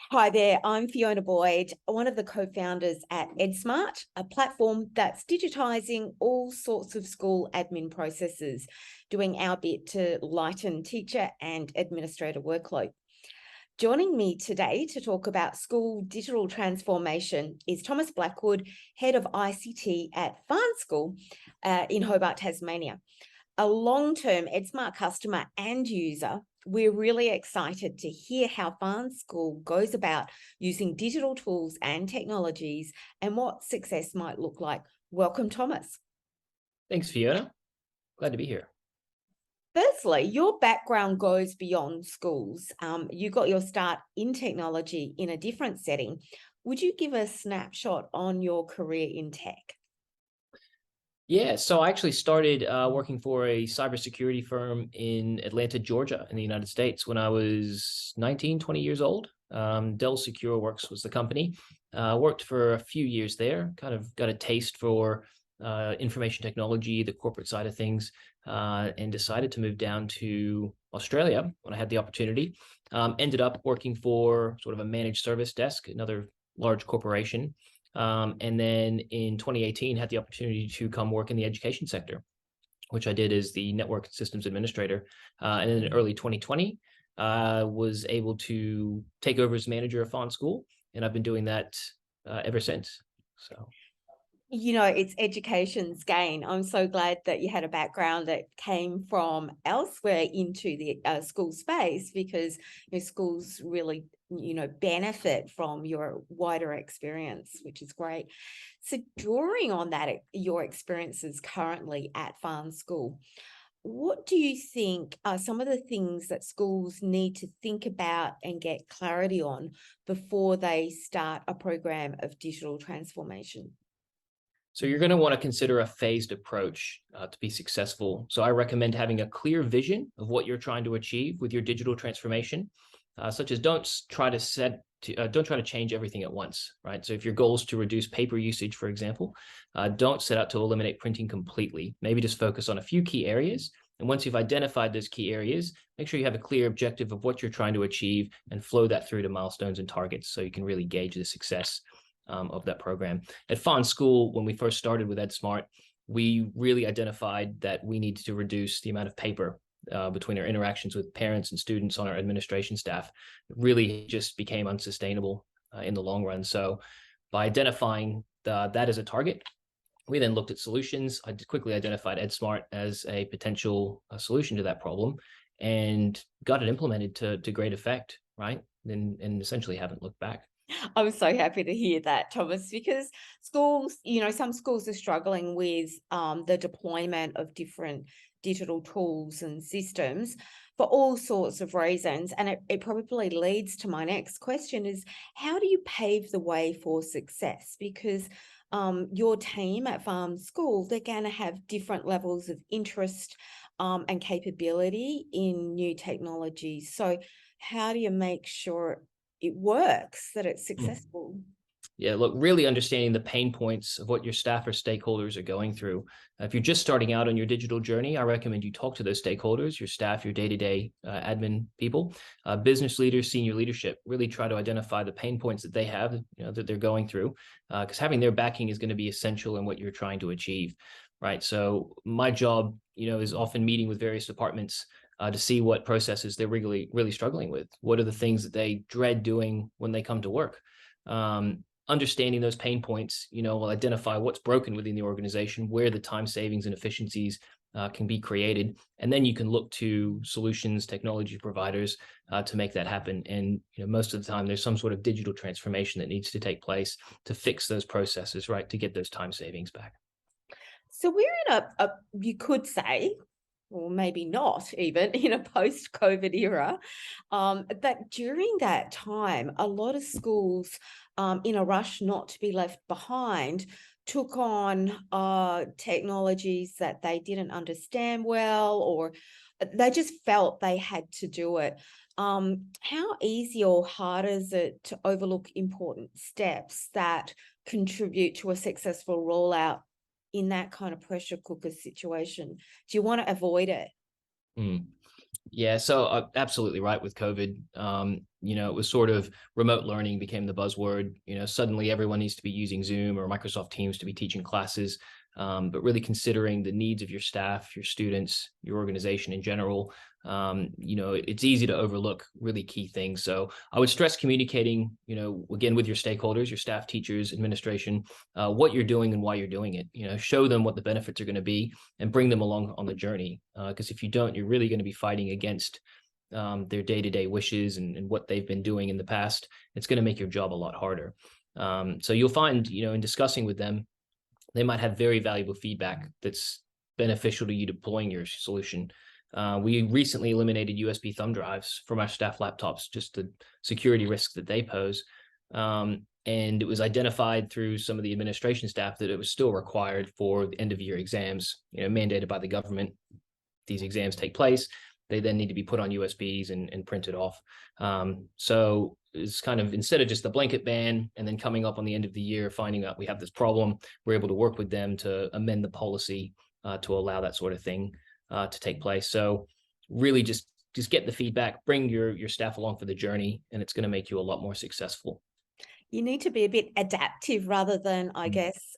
Hi there, I'm Fiona Boyd, one of the co-founders at EdSmart, a platform that's digitising all sorts of school admin processes, doing our bit to lighten teacher and administrator workload. Joining me today to talk about school digital transformation is Thomas Blackwood, Head of ICT at Fahan School in Hobart, Tasmania. A long-term EdSmart customer and user, we're really excited to hear how Fahan School goes about using digital tools and technologies and what success might look like. Welcome, Thomas. Thanks, Fiona. Glad to be here. Firstly, your background goes beyond schools. You got your start in technology in a different setting. Would you give a snapshot on your career in tech? Yeah, so I actually started working for a cybersecurity firm in Atlanta, Georgia, in the United States when I was 19, 20 years old. Dell SecureWorks was the company. Worked for a few years there, kind of got a taste for information technology, the corporate side of things, and decided to move down to Australia when I had the opportunity. Ended up working for sort of a managed service desk, another large corporation. And then in 2018, had the opportunity to come work in the education sector, which I did as the network systems administrator. And then in early 2020, was able to take over as manager of Fahan School, and I've been doing that ever since. So. It's education's gain. I'm so glad that you had a background that came from elsewhere into the school space, because schools really, benefit from your wider experience, which is great. So drawing on that, your experiences currently at Fahan School, what do you think are some of the things that schools need to think about and get clarity on before they start a program of digital transformation? So you're going to want to consider a phased approach to be successful. So I recommend having a clear vision of what you're trying to achieve with your digital transformation, such as don't try to change everything at once, right? So if your goal is to reduce paper usage, for example, don't set out to eliminate printing completely. Maybe just focus on a few key areas. And once you've identified those key areas, make sure you have a clear objective of what you're trying to achieve and flow that through to milestones and targets so you can really gauge the success of that program. At Fahan School, when we first started with EdSmart, we really identified that we needed to reduce the amount of paper between our interactions with parents and students on our administration staff. It really just became unsustainable in the long run. So by identifying that as a target, we then looked at solutions. I quickly identified EdSmart as a potential solution to that problem and got it implemented to great effect, right? And essentially haven't looked back. I'm so happy to hear that, Thomas, because schools, some schools are struggling with the deployment of different digital tools and systems for all sorts of reasons. And it probably leads to my next question is, how do you pave the way for success? Because your team at Fahan School, they're going to have different levels of interest and capability in new technologies. So how do you make sure it works, that it's successful? Yeah, look, really understanding the pain points of what your staff or stakeholders are going through. If you're just starting out on your digital journey, I recommend you talk to those stakeholders, your staff, your day-to-day admin people, business leaders, senior leadership. Really try to identify the pain points that they have, that they're going through, because having their backing is going to be essential in what you're trying to achieve, right? So my job, is often meeting with various departments to see what processes they're really struggling with. What are the things that they dread doing when they come to work? Understanding those pain points, will identify what's broken within the organization, where the time savings and efficiencies can be created. And then you can look to solutions, technology providers to make that happen. And most of the time, there's some sort of digital transformation that needs to take place to fix those processes, right, to get those time savings back. So we're in you could say, or maybe not even, in a post-COVID era, that during that time, a lot of schools, in a rush not to be left behind, took on technologies that they didn't understand well, or they just felt they had to do it. How easy or hard is it to overlook important steps that contribute to a successful rollout in that kind of pressure cooker situation? Do you want to avoid it? Mm. Yeah, so absolutely right with COVID. It was sort of remote learning became the buzzword. Suddenly everyone needs to be using Zoom or Microsoft Teams to be teaching classes. But really considering the needs of your staff, your students, your organization in general, it's easy to overlook really key things. So I would stress communicating, again, with your stakeholders, your staff, teachers, administration, what you're doing and why you're doing it. Show them what the benefits are going to be and bring them along on the journey. Because if you don't, you're really going to be fighting against their day-to-day wishes and what they've been doing in the past. It's going to make your job a lot harder. So you'll find, in discussing with them, they might have very valuable feedback that's beneficial to you deploying your solution. We recently eliminated USB thumb drives from our staff laptops, just the security risks that they pose. And it was identified through some of the administration staff that it was still required for the end of year exams, mandated by the government. These exams take place. They then need to be put on USBs and printed off. So it's kind of, instead of just the blanket ban and then coming up on the end of the year, finding out we have this problem, we're able to work with them to amend the policy to allow that sort of thing to take place. So really just get the feedback, bring your staff along for the journey, and it's going to make you a lot more successful. You need to be a bit adaptive rather than, I guess,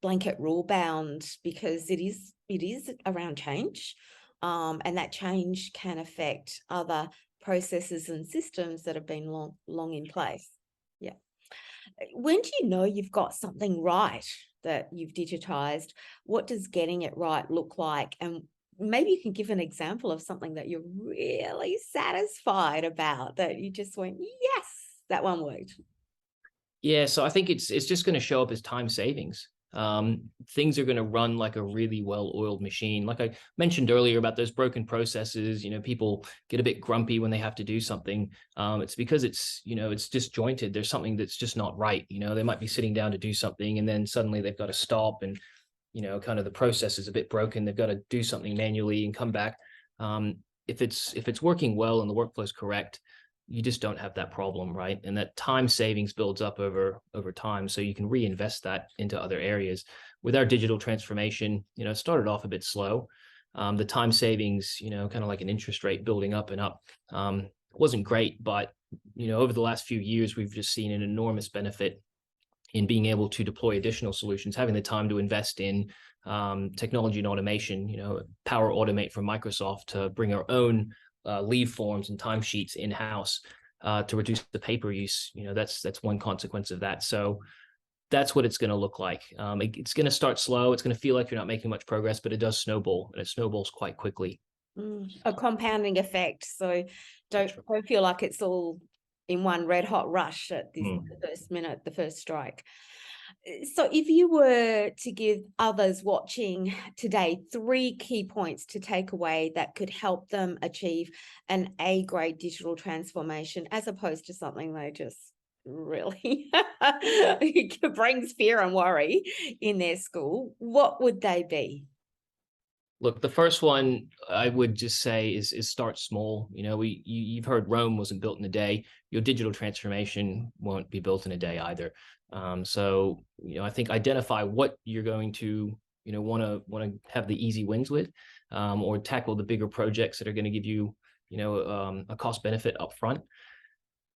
blanket rule bound, because it is around change. And that change can affect other processes and systems that have been long in place. Yeah. When do you know you've got something right that you've digitized? What does getting it right look like? And maybe you can give an example of something that you're really satisfied about, that you just went, yes, that one worked. Yeah, so I think it's just going to show up as time savings. Things are going to run like a really well-oiled machine. Like I mentioned earlier about those broken processes, people get a bit grumpy when they have to do something. It's because it's disjointed. There's something that's just not right. They might be sitting down to do something and then suddenly they've got to stop and, kind of the process is a bit broken. They've got to do something manually and come back. If it's working well and the workflow is correct, you just don't have that problem, right? And that time savings builds up over time, so you can reinvest that into other areas. With our digital transformation, it started off a bit slow. The time savings, kind of like an interest rate building up and up, wasn't great, but over the last few years, we've just seen an enormous benefit in being able to deploy additional solutions, having the time to invest in technology and automation, Power Automate from Microsoft to bring our own leave forms and timesheets in-house to reduce the paper use. That's one consequence of that. So that's what it's going to look like. It's going to start slow. It's going to feel like you're not making much progress, but it does snowball, and it snowballs quite quickly. A compounding effect. So don't feel like it's all in one red hot rush at the first minute, the first strike. So if you were to give others watching today 3 key points to take away that could help them achieve an A-grade digital transformation, as opposed to something they just really brings fear and worry in their school, what would they be? Look, the first one I would just say is start small. You've heard Rome wasn't built in a day. Your digital transformation won't be built in a day either. So I think identify what you're going to want to have the easy wins with, or tackle the bigger projects that are going to give you a cost benefit up front.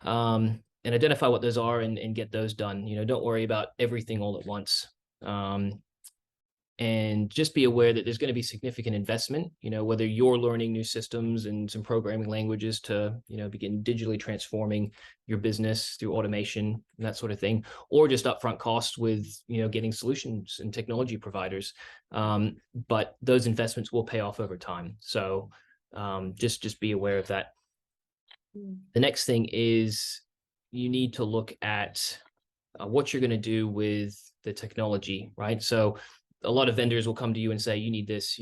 And identify what those are and get those done. Don't worry about everything all at once. And just be aware that there's going to be significant investment, whether you're learning new systems and some programming languages to, begin digitally transforming your business through automation and that sort of thing, or just upfront costs with, getting solutions and technology providers. But those investments will pay off over time. So just be aware of that. The next thing is you need to look at what you're going to do with the technology, right? So a lot of vendors will come to you and say, you need this,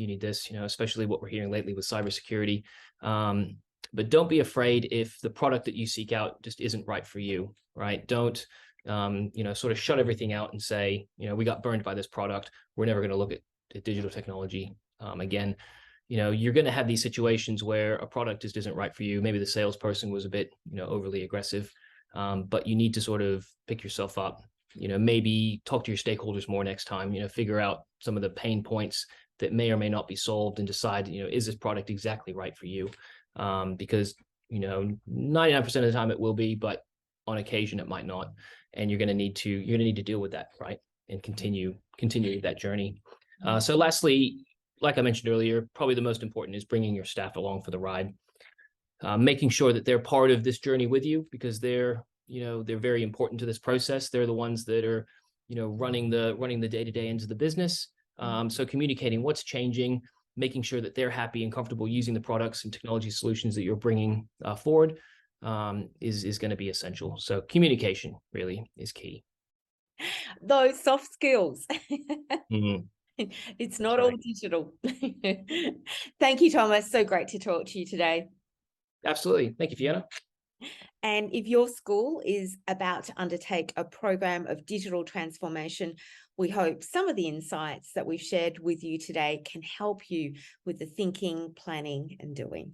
especially what we're hearing lately with cybersecurity. But don't be afraid if the product that you seek out just isn't right for you, right? Don't, sort of shut everything out and say, we got burned by this product. We're never going to look at digital technology again. You're going to have these situations where a product just isn't right for you. Maybe the salesperson was a bit, overly aggressive, but you need to sort of pick yourself up. Maybe talk to your stakeholders more next time, figure out some of the pain points that may or may not be solved and decide, is this product exactly right for you? because 99% of the time it will be, but on occasion it might not, and you're going to need to deal with that, right, and continue that journey. So lastly, like I mentioned earlier, probably the most important is bringing your staff along for the ride, making sure that they're part of this journey with you, because they're very important to this process. They're the ones that are running the day-to-day ends of the business. So communicating what's changing, making sure that they're happy and comfortable using the products and technology solutions that you're bringing forward is going to be essential. So communication really is key. Those soft skills. Mhm. It's That's not all right. digital. Thank you, Thomas. So great to talk to you today. Absolutely. Thank you, Fiona. And if your school is about to undertake a program of digital transformation, we hope some of the insights that we've shared with you today can help you with the thinking, planning, and doing.